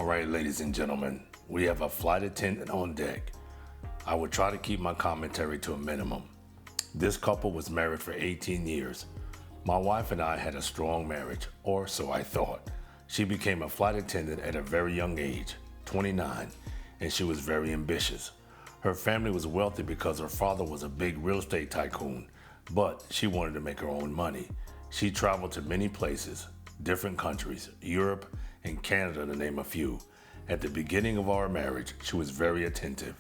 right, ladies and gentlemen, we have a flight attendant on deck. I will try to keep my commentary to a minimum. This couple was married for 18 years. My wife and I had a strong marriage, or so I thought. She became a flight attendant at a very young age, 29, and she was very ambitious. Her family was wealthy because her father was a big real estate tycoon, but she wanted to make her own money. She traveled to many places, different countries, Europe and Canada to name a few. At the beginning of our marriage, she was very attentive.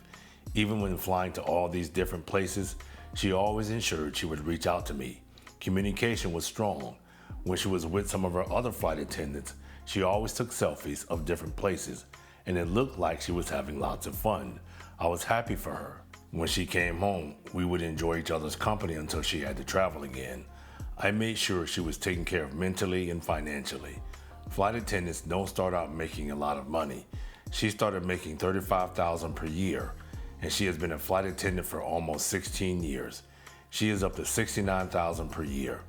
Even when flying to all these different places, she always ensured she would reach out to me. Communication was strong. When she was with some of her other flight attendants, she always took selfies of different places, and it looked like she was having lots of fun. I was happy for her. When she came home, we would enjoy each other's company until she had to travel again. I made sure she was taken care of mentally and financially. Flight attendants don't start out making a lot of money. She started making $35,000 per year, and she has been a flight attendant for almost 16 years. She is up to $69,000 per year.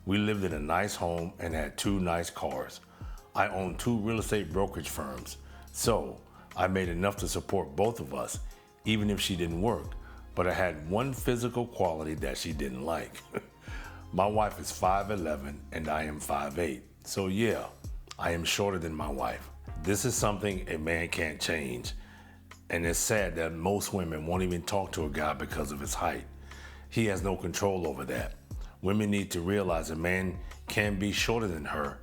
We lived in a nice home and had 2 nice cars. I own 2 real estate brokerage firms, so I made enough to support both of us, even if she didn't work. But I had one physical quality that she didn't like. My wife is 5'11" and I am 5'8", so yeah, I am shorter than my wife. This is something a man can't change, and it's sad that most women won't even talk to a guy because of his height. He has no control over that. Women need to realize a man can be shorter than her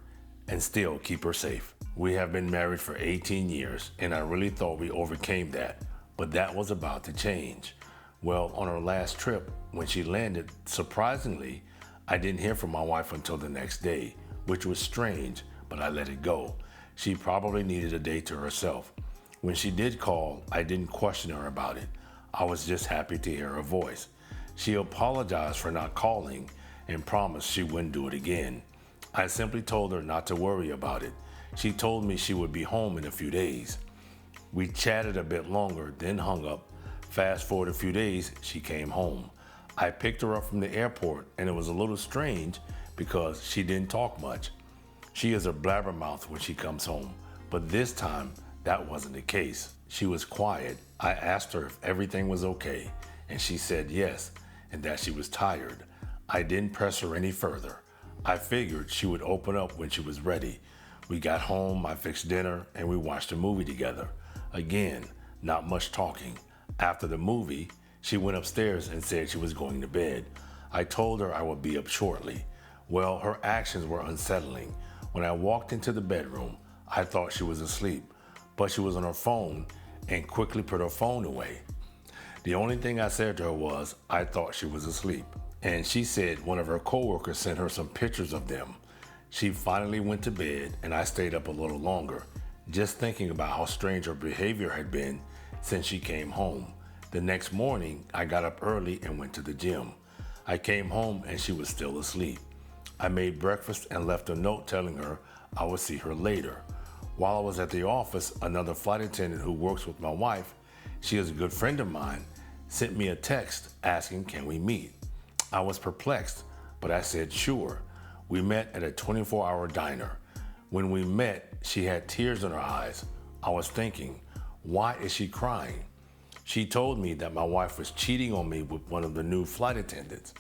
and still keep her safe. We have been married for 18 years, and I really thought we overcame that, but that was about to change. Well, on our last trip, when she landed, surprisingly, I didn't hear from my wife until the next day, which was strange, but I let it go. She probably needed a day to herself. When she did call, I didn't question her about it. I was just happy to hear her voice. She apologized for not calling and promised she wouldn't do it again. I simply told her not to worry about it. She told me she would be home in a few days. We chatted a bit longer, then hung up. Fast forward a few days, she came home. I picked her up from the airport, and it was a little strange because she didn't talk much. She is a blabbermouth when she comes home, but this time that wasn't the case. She was quiet. I asked her if everything was okay, and she said yes, and that she was tired. I didn't press her any further. I figured she would open up when she was ready. We got home, I fixed dinner, and we watched a movie together. Again, not much talking. After the movie, she went upstairs and said she was going to bed. I told her I would be up shortly. Well, her actions were unsettling. When I walked into the bedroom, I thought she was asleep, but she was on her phone and quickly put her phone away. The only thing I said to her was, I thought she was asleep. And she said one of her coworkers sent her some pictures of them. She finally went to bed, and I stayed up a little longer, just thinking about how strange her behavior had been since she came home. The next morning, I got up early and went to the gym. I came home and she was still asleep. I made breakfast and left a note telling her I would see her later. While I was at the office, another flight attendant who works with my wife, she is a good friend of mine, sent me a text asking, can we meet? I was perplexed, but I said sure. We met at a 24-hour diner. When we met, she had tears in her eyes. I was thinking, why is she crying? She told me that my wife was cheating on me with one of the new flight attendants.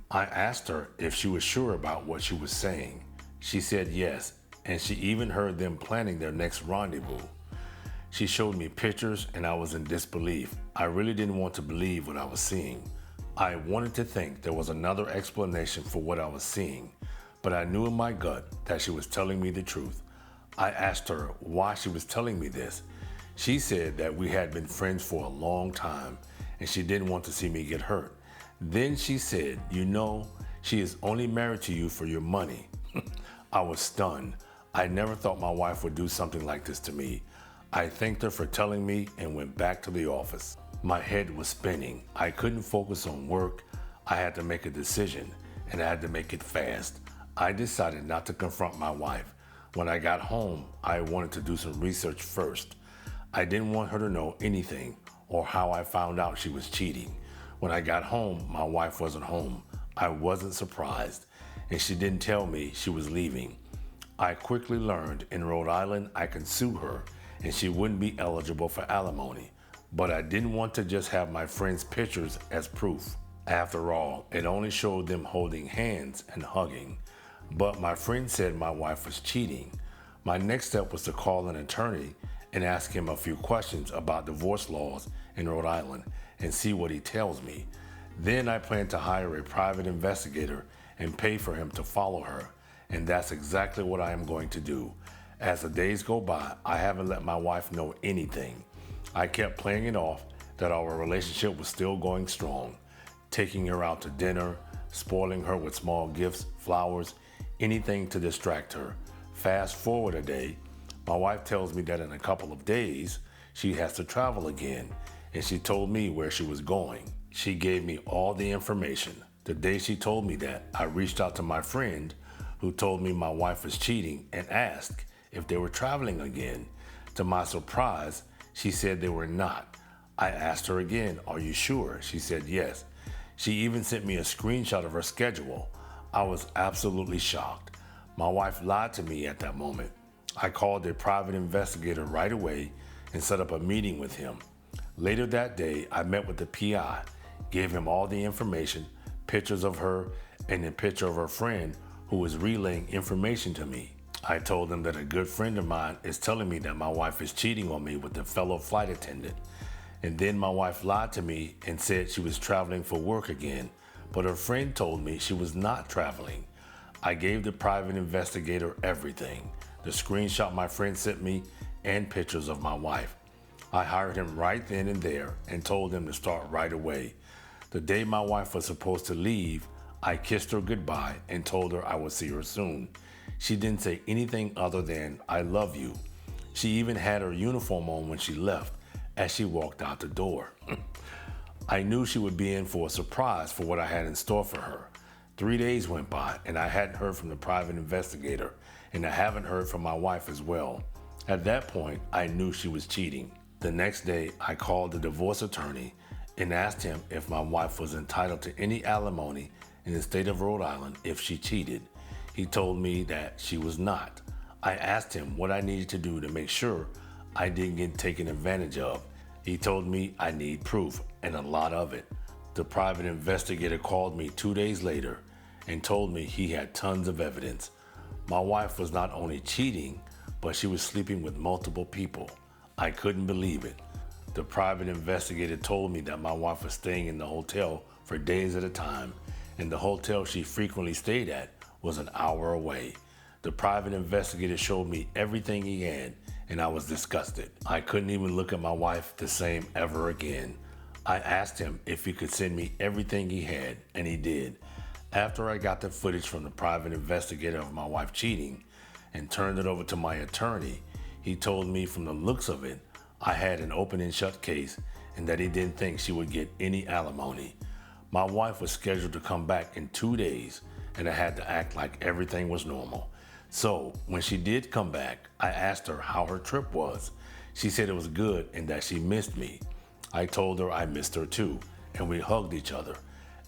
I asked her if she was sure about what she was saying. She said yes, and she even heard them planning their next rendezvous. She showed me pictures and I was in disbelief. I really didn't want to believe what I was seeing. I wanted to think there was another explanation for what I was seeing, but I knew in my gut that she was telling me the truth. I asked her why she was telling me this. She said that we had been friends for a long time and she didn't want to see me get hurt. Then she said, you know, she is only married to you for your money. I was stunned. I never thought my wife would do something like this to me. I thanked her for telling me and went back to the office. My head was spinning. I couldn't focus on work. I had to make a decision, and I had to make it fast. I decided not to confront my wife. When I got home, I wanted to do some research first. I didn't want her to know anything or how I found out she was cheating. When I got home, my wife wasn't home. I wasn't surprised, and she didn't tell me she was leaving. I quickly learned in Rhode Island I can sue her, and she wouldn't be eligible for alimony. But I didn't want to just have my friend's pictures as proof. After all, it only showed them holding hands and hugging. But my friend said my wife was cheating. My next step was to call an attorney and ask him a few questions about divorce laws in Rhode Island and see what he tells me. Then I plan to hire a private investigator and pay for him to follow her. And that's exactly what I am going to do. As the days go by, I haven't let my wife know anything. I kept playing it off that our relationship was still going strong, taking her out to dinner, spoiling her with small gifts, flowers, anything to distract her. Fast forward a day, my wife tells me that in a couple of days, she has to travel again, and she told me where she was going. She gave me all the information. The day she told me that, I reached out to my friend who told me my wife was cheating and asked if they were traveling again. To my surprise, she said they were not. I asked her again, "Are you sure?" She said yes. She even sent me a screenshot of her schedule. I was absolutely shocked. My wife lied to me at that moment. I called a private investigator right away and set up a meeting with him. Later that day, I met with the PI, gave him all the information, pictures of her, and a picture of her friend who was relaying information to me. I told him that a good friend of mine is telling me that my wife is cheating on me with a fellow flight attendant. And then my wife lied to me and said she was traveling for work again, but her friend told me she was not traveling. I gave the private investigator everything, the screenshot my friend sent me and pictures of my wife. I hired him right then and there and told him to start right away. The day my wife was supposed to leave, I kissed her goodbye and told her I would see her soon. She didn't say anything other than, "I love you." She even had her uniform on when she left as she walked out the door. I knew she would be in for a surprise for what I had in store for her. 3 days went by and I hadn't heard from the private investigator, and I haven't heard from my wife as well. At that point, I knew she was cheating. The next day, I called the divorce attorney and asked him if my wife was entitled to any alimony in the state of Rhode Island if she cheated. He told me that she was not. I asked him what I needed to do to make sure I didn't get taken advantage of. He told me I need proof, and a lot of it. The private investigator called me 2 days later and told me he had tons of evidence. My wife was not only cheating, but she was sleeping with multiple people. I couldn't believe it. The private investigator told me that my wife was staying in the hotel for days at a time, and the hotel she frequently stayed at was an hour away. The private investigator showed me everything he had, and I was disgusted. I couldn't even look at my wife the same ever again. I asked him if he could send me everything he had, and he did. After I got the footage from the private investigator of my wife cheating and turned it over to my attorney, he told me from the looks of it, I had an open and shut case and that he didn't think she would get any alimony. My wife was scheduled to come back in 2 days, and I had to act like everything was normal. So when she did come back, I asked her how her trip was. She said it was good and that she missed me. I told her I missed her too, and we hugged each other.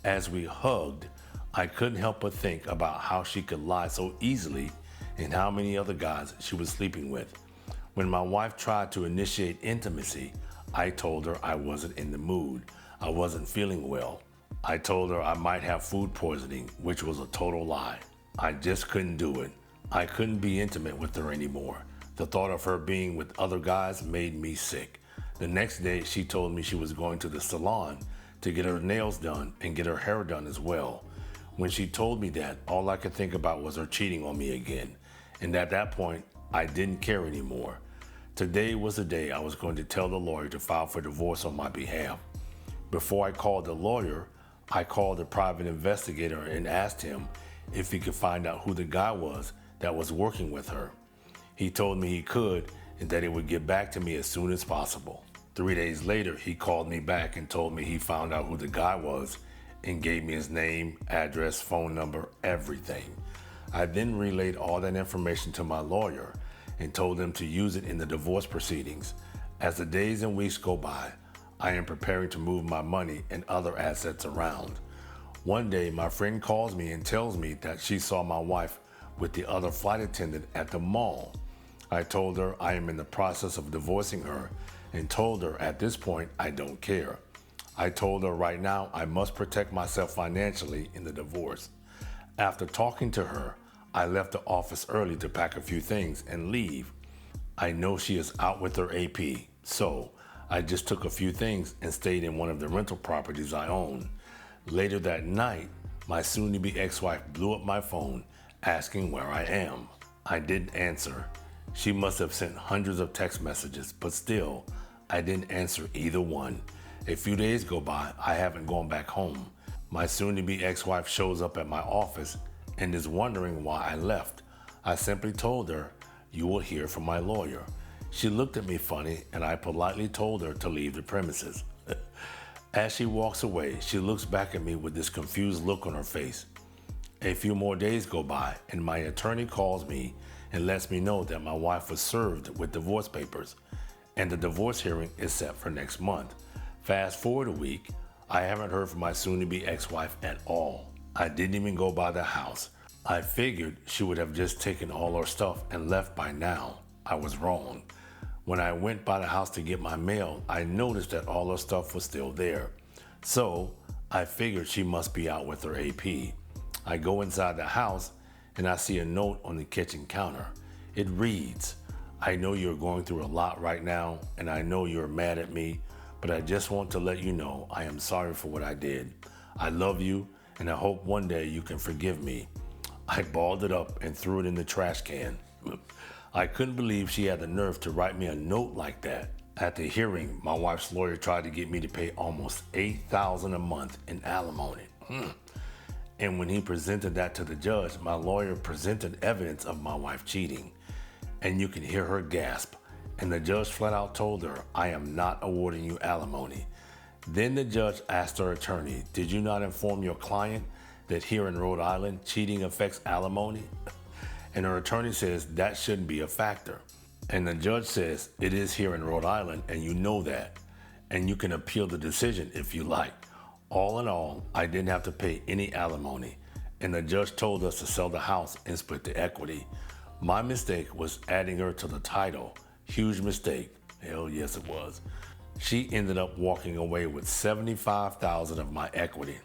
As we hugged, I couldn't help but think about how she could lie so easily and how many other guys she was sleeping with. When my wife tried to initiate intimacy, I told her I wasn't in the mood. I wasn't feeling well. I told her I might have food poisoning, which was a total lie. I just couldn't do it. I couldn't be intimate with her anymore. The thought of her being with other guys made me sick. The next day, she told me she was going to the salon to get her nails done and get her hair done as well. When she told me that, all I could think about was her cheating on me again. And at that point, I didn't care anymore. Today was the day I was going to tell the lawyer to file for divorce on my behalf. Before I called the lawyer, I called the private investigator and asked him if he could find out who the guy was that was working with her. He told me he could and that he would get back to me as soon as possible. 3 days later, he called me back and told me he found out who the guy was and gave me his name, address, phone number, everything. I then relayed all that information to my lawyer and told him to use it in the divorce proceedings. As the days and weeks go by, I am preparing to move my money and other assets around. One day, my friend calls me and tells me that she saw my wife with the other flight attendant at the mall. I told her I am in the process of divorcing her and told her at this point I don't care. I told her right now I must protect myself financially in the divorce. After talking to her, I left the office early to pack a few things and leave. I know she is out with her AP, so I just took a few things and stayed in one of the rental properties I own. Later that night, my soon-to-be ex-wife blew up my phone asking where I am. I didn't answer. She must have sent hundreds of text messages, but still, I didn't answer either one. A few days go by, I haven't gone back home. My soon-to-be ex-wife shows up at my office and is wondering why I left. I simply told her, "You will hear from my lawyer." She looked at me funny and I politely told her to leave the premises. As she walks away, she looks back at me with this confused look on her face. A few more days go by and my attorney calls me and lets me know that my wife was served with divorce papers and the divorce hearing is set for next month. Fast forward a week, I haven't heard from my soon-to-be ex-wife at all. I didn't even go by the house. I figured she would have just taken all her stuff and left by now. I was wrong. When I went by the house to get my mail, I noticed that all her stuff was still there. So I figured she must be out with her AP. I go inside the house and I see a note on the kitchen counter. It reads, "I know you're going through a lot right now and I know you're mad at me, but I just want to let you know I am sorry for what I did. I love you and I hope one day you can forgive me." I balled it up and threw it in the trash can. I couldn't believe she had the nerve to write me a note like that. At the hearing, my wife's lawyer tried to get me to pay almost $8,000 a month in alimony. And when he presented that to the judge, my lawyer presented evidence of my wife cheating. And you can hear her gasp. And the judge flat out told her, "I am not awarding you alimony." Then the judge asked her attorney, "Did you not inform your client that here in Rhode Island, cheating affects alimony?" And her attorney says that shouldn't be a factor. And the judge says, "It is here in Rhode Island and you know that. And you can appeal the decision if you like." All in all, I didn't have to pay any alimony. And the judge told us to sell the house and split the equity. My mistake was adding her to the title. Huge mistake. Hell yes it was. She ended up walking away with $75,000 of my equity.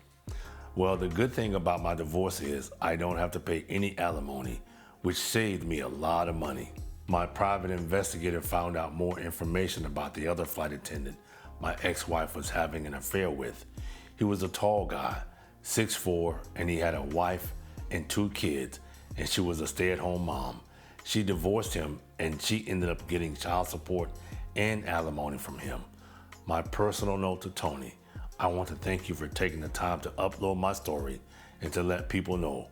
Well, the good thing about my divorce is I don't have to pay any alimony, which saved me a lot of money. My private investigator found out more information about the other flight attendant my ex-wife was having an affair with. He was a tall guy, 6'4", and he had a wife and 2 kids, and she was a stay-at-home mom. She divorced him, and she ended up getting child support and alimony from him. My personal note to Tony: I want to thank you for taking the time to upload my story and to let people know.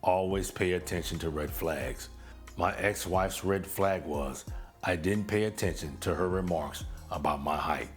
Always pay attention to red flags. My ex-wife's red flag was I didn't pay attention to her remarks about my height.